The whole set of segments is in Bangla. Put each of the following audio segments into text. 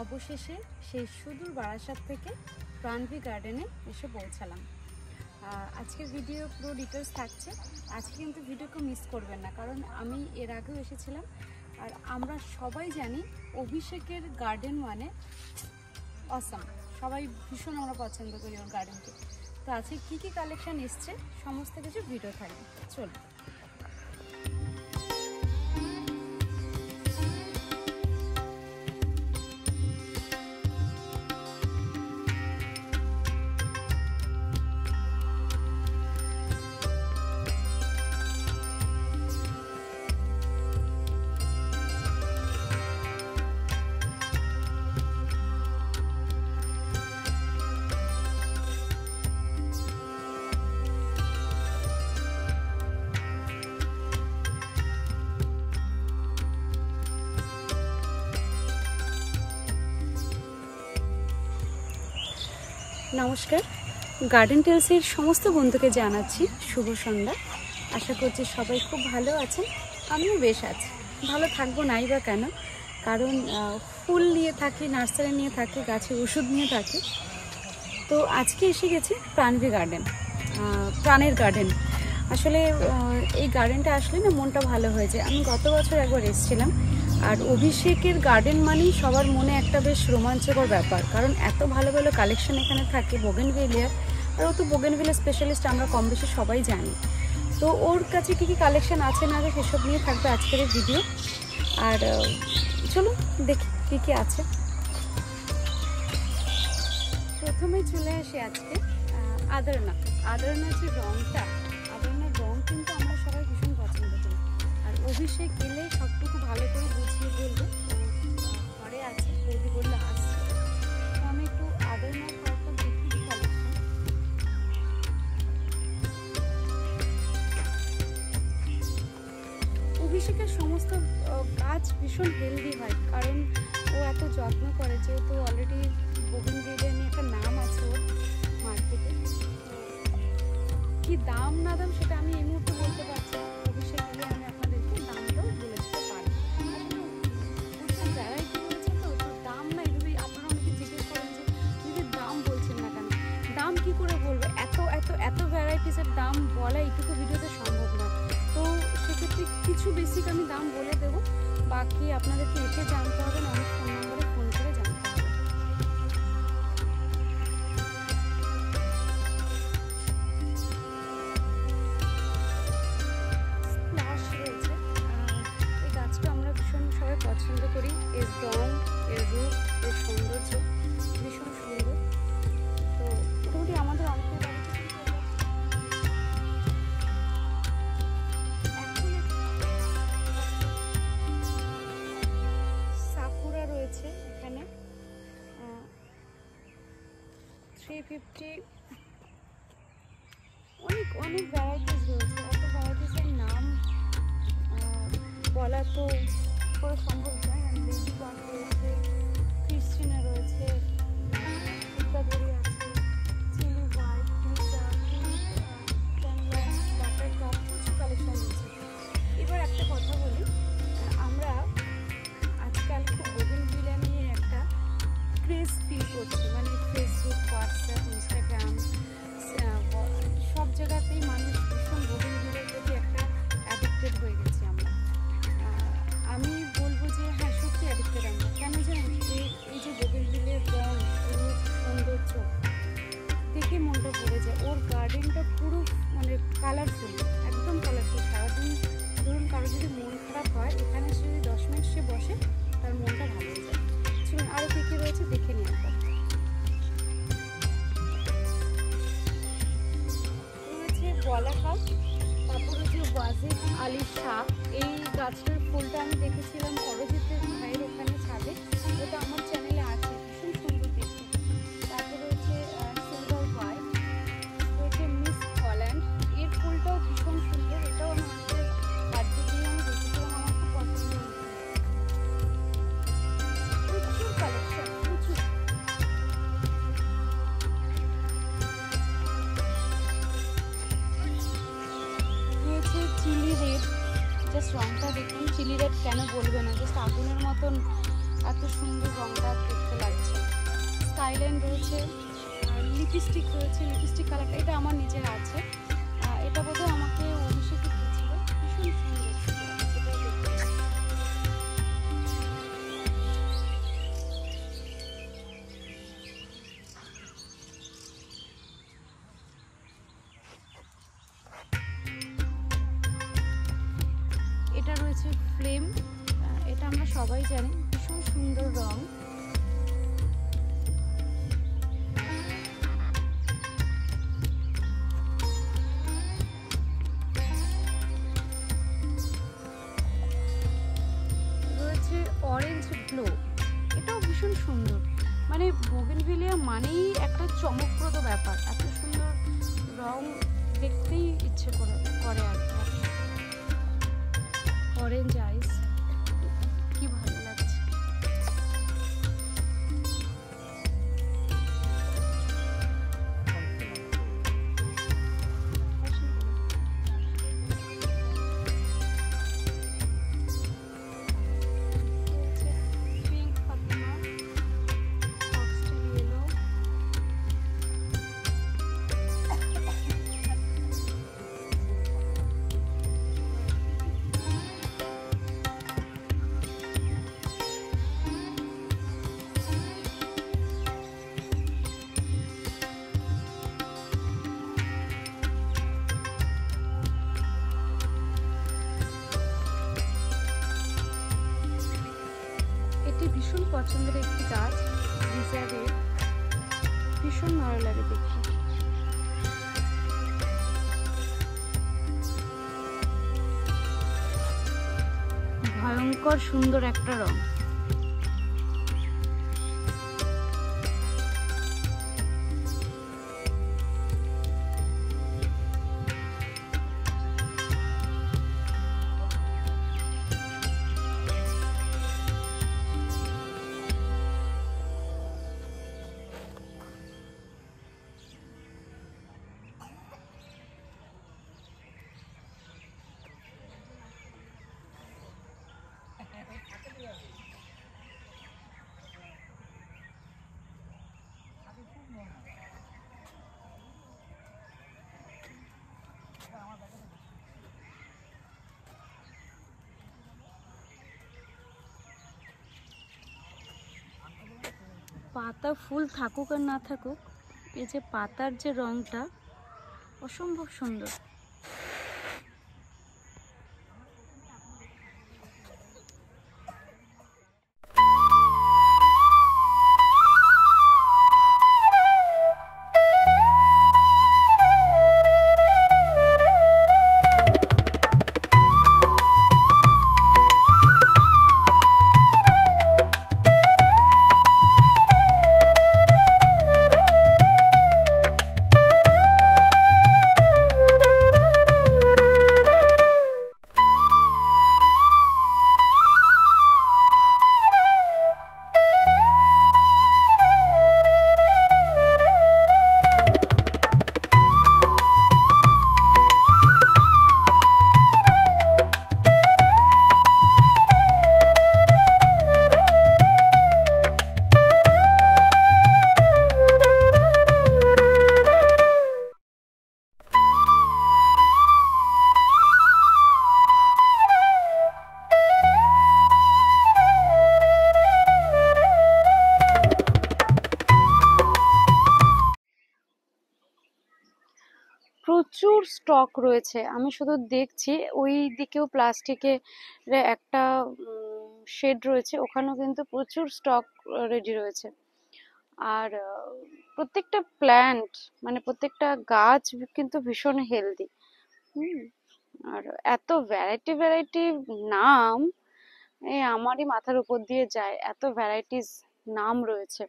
অবশেষে সেই সুদূর বারাসাত থেকে প্রাণভি গার্ডেনে এসে পৌঁছালাম। আজকের ভিডিও পুরো ডিটেলস থাকছে। আজকে কিন্তু ভিডিওকে মিস করবেন না, কারণ আমি এর আগেও এসেছিলাম। আর আমরা সবাই জানি অভিষেকের গার্ডেন মানে অসাম, সবাই ভীষণ আমরা পছন্দ করি ওর গার্ডেনকে। তো আজকে কী কী কালেকশান এসছে সমস্ত কিছু ভিডিও থাকবে, চলুন। নমস্কার, গার্ডেন টেলসের সমস্ত বন্ধুকে জানাচ্ছি শুভ সন্ধ্যা। আশা করছি সবাই খুব ভালো আছেন, আমিও বেশ আছি। ভালো থাকবো নাই বা কেন, কারণ ফুল নিয়ে থাকি, নার্সারি নিয়ে থাকি, গাছের ওষুধ নিয়ে থাকি। তো আজকে এসে গেছি প্রাণভি গার্ডেন, প্রাণের গার্ডেন। আসলে এই গার্ডেনটা আসলে না মনটা ভালো হয়ে যায়। আমি গত বছর একবার এসেছিলাম, আর অভিষেকের গার্ডেন মানেই সবার মনে একটা বেশ রোমাঞ্চকর ব্যাপার, কারণ এত ভালো ভালো কালেকশন এখানে থাকে বোগেনভিলিয়ার। আর ও তো বোগেনভিলিয়ার স্পেশালিস্ট, আমরা কম বেশি সবাই জানি। তো ওর কাছে কী কী কালেকশন আছে না আছে সেসব নিয়ে থাকবে আজকের এই ভিডিও। আর চলুন দেখি কী কী আছে। প্রথমেই চলে আসি আজকে আদারনাথ। আদারনাথের রঙটা, আদারনাথ রঙ কিন্তু আমরা সবাই ভীষণ পছন্দ করি। আর অভিষেক এলে সবটুকু ভালো করে বুঝিয়ে বলবে, ঘরে আছে, বৌদি বললে আসছে। তো আমি একটু আদারনাথ হয়তো দেখি কালেকশন। অভিষেকের সমস্ত গাছ ভীষণ হেলদি হয়, কারণ ও এত যত্ন করে, যেহেতু অলরেডি বোগেনভিলিয়া নিয়ে একটা নাম আছে ওর মার্কেটে। কি দাম না দাম সেটা আমি এই মুহূর্তে বলতে পারছি না, অভিষেক এলে আমি আপনাদেরকে দামটাও বলে দিতে পারি। আসলে ভ্যারাইটি রয়েছে, তো দাম না এইভাবেই আপনারা অনেকে জিজ্ঞেস করেন যে দিদি দাম বলছেন না কেন। দাম কি করে বলবো, এত এত এত ভ্যারাইটিসের দাম বলা এইটুকু ভিডিওতে সম্ভব না। তো সেক্ষেত্রে কিছু বেসিক আমি দাম বলে দেবো, বাকি আপনাদেরকে এসে জানতে হবে না, অনেক ফোন নম্বরে ফোন করে জানতে হবে। স্প্ল্যাশ রয়েছে, এই গাছটা আমরা ভীষণ সবাই পছন্দ করি। এর রং, এর রূপ, এর সৌন্দর্য ভীষণ সুন্দর। তো মোটামুটি আমাদের অনেকের বাড়িতে সাকুরা রয়েছে এখানে 350, অনেক অনেক ভ্যারাইটিস রয়েছে। এত ভ্যারাইটিসের নাম বলা তো পুরো সম্ভব নয়। লেডি বাগ রয়েছে, ক্রিস্টিনা রয়েছে, ইত্যাদি আছে, চিলি হোয়াইট, বাটার টপ, প্রচুর কালেকশন রয়েছে। এবার একটা কথা বলি, আমরা আজকাল খুব বোগেনভিলিয়া নিয়ে একটা ক্রেজ ফিল করছি, মানে ফেসবুক, হোয়াটসঅ্যাপ, ইনস্টাগ্রাম সব জায়গাতেই মানুষ ভীষণ বোগেনভিলিয়ার প্রতি একটা অ্যাডিক্টেড হয়ে গেছি আমরা। আমি বলবো যে হ্যাঁ, সত্যি অ্যাডিক্টেড আমরা। কেন জানেন, এই যে বোগেনভিলিয়ার রং, রূপ, সৌন্দর্য দেখে মনটা ভরে যায়। ওর গার্ডেনটা পুরো মানে কালারফুল, একদম কালারফুল। সারাদিন ধরুন কারো যদি মন খারাপ হয়, এখানে সে যদি 10 মিনিট সে বসে, তার মনটা ভালো হয়ে যায়। চলুন আরও কী কী রয়েছে দেখে নিয়ে একবার। রয়েছে বলাকাপ, তারপরে যে ওয়াজিদ আলী শাহ। এই গাছের ফুলটা আমি দেখেছিলাম অরজিতের ভাইয়ের ওখানে ছাদে, ওটা আমার চ্যানেলে আছে, ভীষণ সুন্দর দেখতে। তারপরে রয়েছে সিলভার হোয়াইট, রয়েছে মিস হল্যান্ড। এর ফুলটাও ভীষণ সুন্দর, এটাও আমি আমাদের বাড়িতে গিয়ে আমি দেখেছিলাম, আমার খুব পছন্দ হয়েছে। প্রচুর কালেকশন, প্রচুর। রয়েছে চিলি রেড, জাস্ট রংটা দেখুন, চিলি রেড কেন বলবে না, জাস্ট আগুনের মতন এত সুন্দর রংটা দেখতে স্কাইলাইন রয়েছে, লিপস্টিক রয়েছে, লিপস্টিক কালারটা এটা আমার নিজের আছে। এটা বোধহয় আমাকে অভিষেকে দিয়েছিল, ভীষণ সুন্দর। এটা রয়েছে ফ্লেম, এটা আমরা সবাই জানি, ভীষণ সুন্দর রং। রয়েছে অরেঞ্জ গ্লো, এটাও ভীষণ সুন্দর। মানে বোগেনভিলিয়া মানেই একটা চমকপ্রদ ব্যাপার, এত সুন্দর রং দেখতেই ইচ্ছে করে আর কি। অরেঞ্জ আইস, কি ভালো লাগছে। পিঙ্ক ফাতিমা, ফক্সটেল ইয়েলো, এটি ভীষণ পছন্দের একটি গাছ, রিজার্ভে ভীষণ ভালো লাগে দেখতে। ভয়ঙ্কর সুন্দর একটা রং। পাতা ফুল থাকুক আর না থাকুক, এই যে পাতার যে রংটা অসম্ভব সুন্দর। প্রচুর স্টক রয়েছে, আমি শুধু দেখছি ওই দিকেও প্লাস্টিকের একটা শেড রয়েছে, ওখানেও কিন্তু প্রচুর স্টক রেডি রয়েছে। আর প্রত্যেকটা প্ল্যান্ট মানে প্রত্যেকটা গাছ কিন্তু ভীষণ হেলদি। আর এত ভ্যারাইটি ভ্যারাইটি নাম, এই আমারই মাথার উপর দিয়ে যায়, এত ভ্যারাইটিস নাম রয়েছে।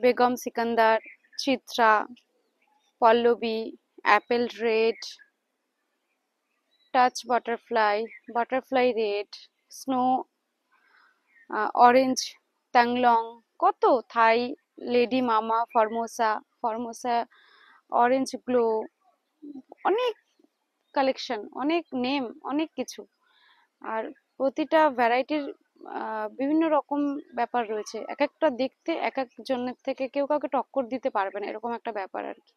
Begum Sikandar, Chitra, Pallavi, apple red, touch butterfly, butterfly red, snow orange, ট্যাংলং, কত Thai, lady mama, Formosa, Formosa orange glow, অনেক কালেকশন, অনেক নেম, অনেক কিছু। আর প্রতিটা ভ্যারাইটির বিভিন্ন রকম ব্যাপার রয়েছে, এক একটা দেখতে এক একজনের থেকে কেউ কাউকে টক্কর দিতে পারবে না, এরকম একটা ব্যাপার আর কি।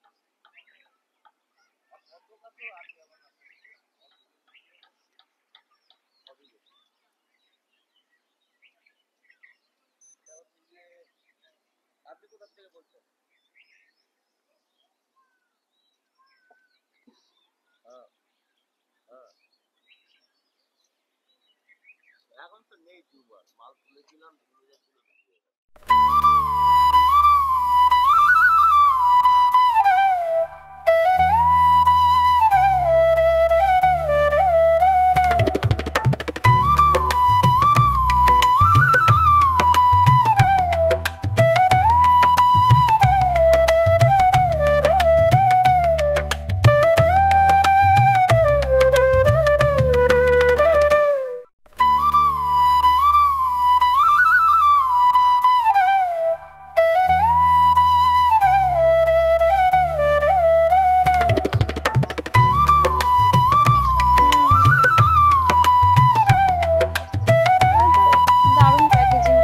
দারুণ প্যাকেজিং।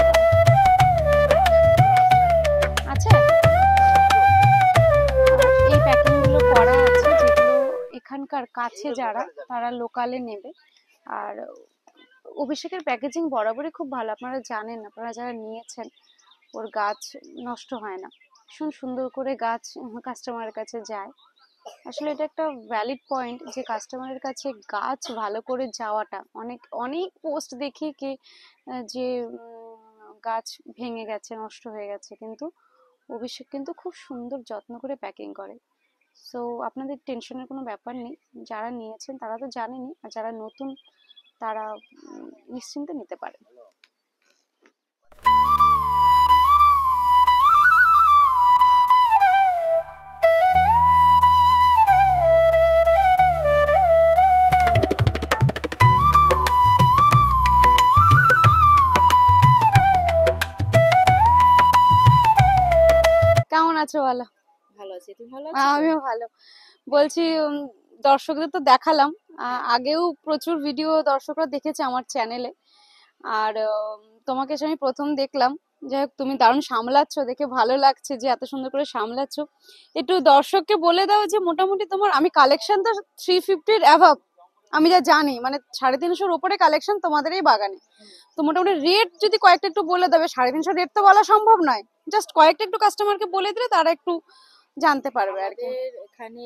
আচ্ছা, এই প্যাকিং গুলো করা আছে যেগুলো এখানকার কাছে যারা তারা লোকালে নেবে। আর অভিষেকের প্যাকেজিং বরাবরই খুব ভালো, আপনারা জানেন, আপনারা যারা নিয়েছেন, ওর গাছ নষ্ট হয় না, ভীষণ সুন্দর করে গাছ কাস্টমারের কাছে যায়। আসলে এটা একটা ভ্যালিড পয়েন্ট যে কাস্টমারের কাছে গাছ ভালো করে যাওয়াটা। অনেক অনেক পোস্ট দেখি কি যে গাছ ভেঙে গেছে, নষ্ট হয়ে গেছে, কিন্তু অভিষেক কিন্তু খুব সুন্দর যত্ন করে প্যাকিং করে। সো আপনাদের টেনশনের কোনো ব্যাপার নেই, যারা নিয়েছেন তারা তো জানেনই, আর যারা নতুন তারা নিশ্চিন্তে নিতে পারেন। কেমন আছো বলো? ভালো আছি, তুমি ভালো আছো? আমিও ভালো। বলছি দর্শকদের তো দেখালাম, আগেও প্রচুর ভিডিও দর্শকরা দেখেছে আমার চ্যানেলে। আর তোমাকে এসে আমি প্রথম দেখলাম। যাই হোক, তুমি দারুণ সামলাচ্ছ, দেখে ভালো লাগছে যে এত সুন্দর করে সামলাচ্ছ। একটু দর্শককে বলে দাও যে মোটামুটি তোমার, আমি কালেকশন তো 350-র অ্যাভাব আমি যা জানি, মানে 350-র উপরে কালেকশন তোমাদের এই বাগানে। তো মোটামুটি রেট যদি কয়েকটা একটু বলে দেবে, 350 রেট তো বলা সম্ভব নয়, জাস্ট কয়েকটা একটু কাস্টমারকে বলে দিলে তারা একটু জানতে পারবে আর কি। আমাদের এখানে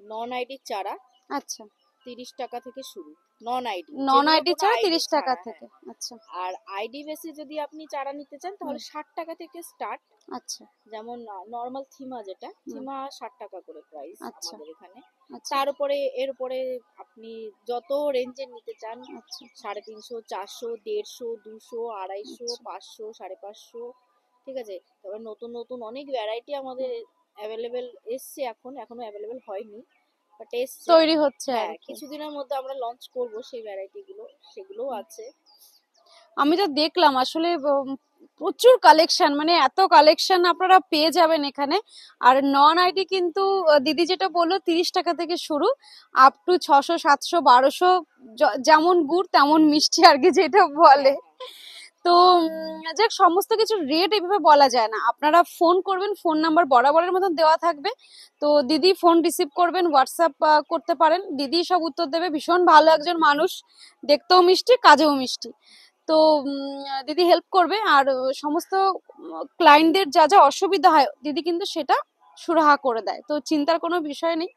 নন আইডি চারা আচ্ছা, 30 টাকা থেকে শুরু। নন আইডি, নন আইডি ছাড়া 30 টাকা থেকে। আচ্ছা আর আইডি বেসে যদি আপনি চারা নিতে চান তাহলে 60 টাকা থেকে স্টার্ট। আচ্ছা যেমন নর্মাল থিমা, যেটা থিমা 60 টাকা করে প্রাইস আচ্ছা আমাদের এখানে। আচ্ছা তার উপরে এর উপরে আপনি যত রেঞ্জের নিতে চান, আচ্ছা 350, 400, 150, 200, 250, আচ্ছা 500, 550, ঠিক আছে। তবে নতুন নতুন অনেক ভ্যারাইটি আমাদের অ্যাভেলেবেল এসছে, এখনো অ্যাভেলেবেল হয়নি, বাট এসছে। তৈরি হচ্ছে আর হ্যাঁ, কি। কিছুদিনের মধ্যে আমরা লঞ্চ করব সেই ভ্যারাইটি গুলো, সেগুলোও আছে। আমি তো দেখলাম আসলে প্রচুর কালেকশন, মানে এত কালেকশন আপনারা পেয়ে যাবেন এখানে। আর নন আইডি কিন্তু দিদি যেটা বললো 30 টাকা থেকে শুরু, আপ টু 600, 700, 1200, যেমন গুড় তেমন মিষ্টি আর কি, যেটা বলে। হ্যাঁ, তো যাক, সমস্ত কিছু রেট এভাবে বলা যায় না, আপনারা ফোন করবেন, ফোন নাম্বার বরাবরের মতন দেওয়া থাকবে। তো দিদি ফোন রিসিভ করবেন, হোয়াটসঅ্যাপ করতে পারেন, দিদি সব উত্তর দেবে। ভীষণ ভালো একজন মানুষ, দেখতেও মিষ্টি, কাজেও মিষ্টি। তো দিদি হেল্প করবে। আর সমস্ত ক্লায়েন্টদের যা যা অসুবিধা হয় দিদি কিন্তু সেটা সুরাহা করে দেয়, তো চিন্তার কোনো বিষয় নেই।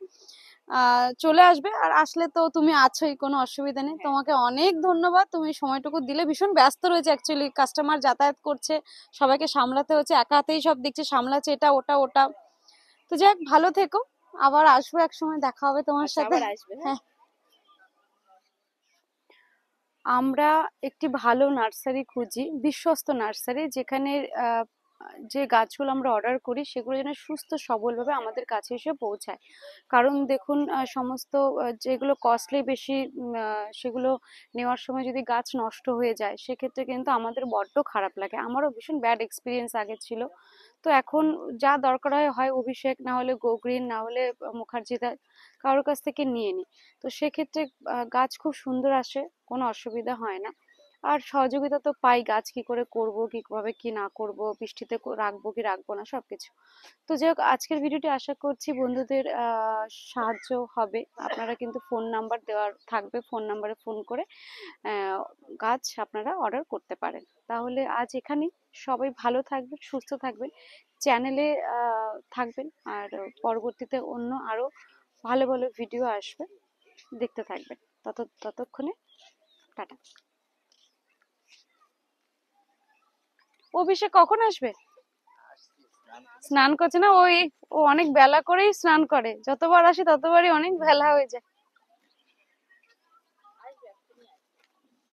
চলে আসবে, আর আসলে তো তুমি আছোই, কোনো অসুবিধা নেই। হ্যাঁ। তোমাকে অনেক ধন্যবাদ, তুমি সময়টুকু দিলে। ভীষণ ব্যস্ত রয়েছে অ্যাকচুয়ালি, কাস্টমার যাতায়াত করছে, সবাইকে সামলাতে হচ্ছে, একা হাতেই সব দেখছে, সামলাচ্ছে এটা ওটা ওটা। তো যাক, ভালো থেকো, আবার আসবো এক সময়, দেখা হবে তোমার আচ্ছা, সাথে। আবার আসবে। হ্যাঁ, হ্যাঁ, আমরা একটি ভালো নার্সারি খুঁজি, বিশ্বস্ত নার্সারি, যেখানে যে গাছগুলো আমরা অর্ডার করি সেগুলো যেন সুস্থ সবলভাবে আমাদের কাছে এসে পৌঁছায়। কারণ দেখুন, সমস্ত যেগুলো কস্টলি বেশি, সেগুলো নেওয়ার সময় যদি গাছ নষ্ট হয়ে যায় সেক্ষেত্রে কিন্তু আমাদের বড্ড খারাপ লাগে। আমারও ভীষণ ব্যাড এক্সপিরিয়েন্স আগে ছিল। তো এখন যা দরকার হয়, হয় অভিষেক, না হলে গো গ্রিন, না হলে মুখার্জিদা, কারোর কাছ থেকে নিয়ে নিই। তো সেক্ষেত্রে গাছ খুব সুন্দর আসে, কোনো অসুবিধা হয় না। আর সহযোগিতা তো পাই, গাছ কি করে করব, কিভাবে কি না করব, বৃষ্টিতে রাখবো কি রাখবো না সবকিছু। তো যাই হোক, আজকের ভিডিওটি আশা করছি বন্ধুদের সাহায্য হবে। আপনারা কিন্তু ফোন নাম্বার দেওয়া থাকবে, ফোন নাম্বারে ফোন করে গাছ আপনারা অর্ডার করতে পারেন। তাহলে আজ এখানেই, সবাই ভালো থাকবেন, সুস্থ থাকবেন, চ্যানেলে থাকবেন, আর পরবর্তীতে অন্য আরো ভালো ভালো ভিডিও আসবে, দেখতে থাকবেন। ততক্ষণে টাটা। অভিষেক কখন আসবে? স্নান করছে না, ও অনেক বেলা করেই স্নান করে, যতবার আসে ততবারই অনেক বেলা হয়ে যায়।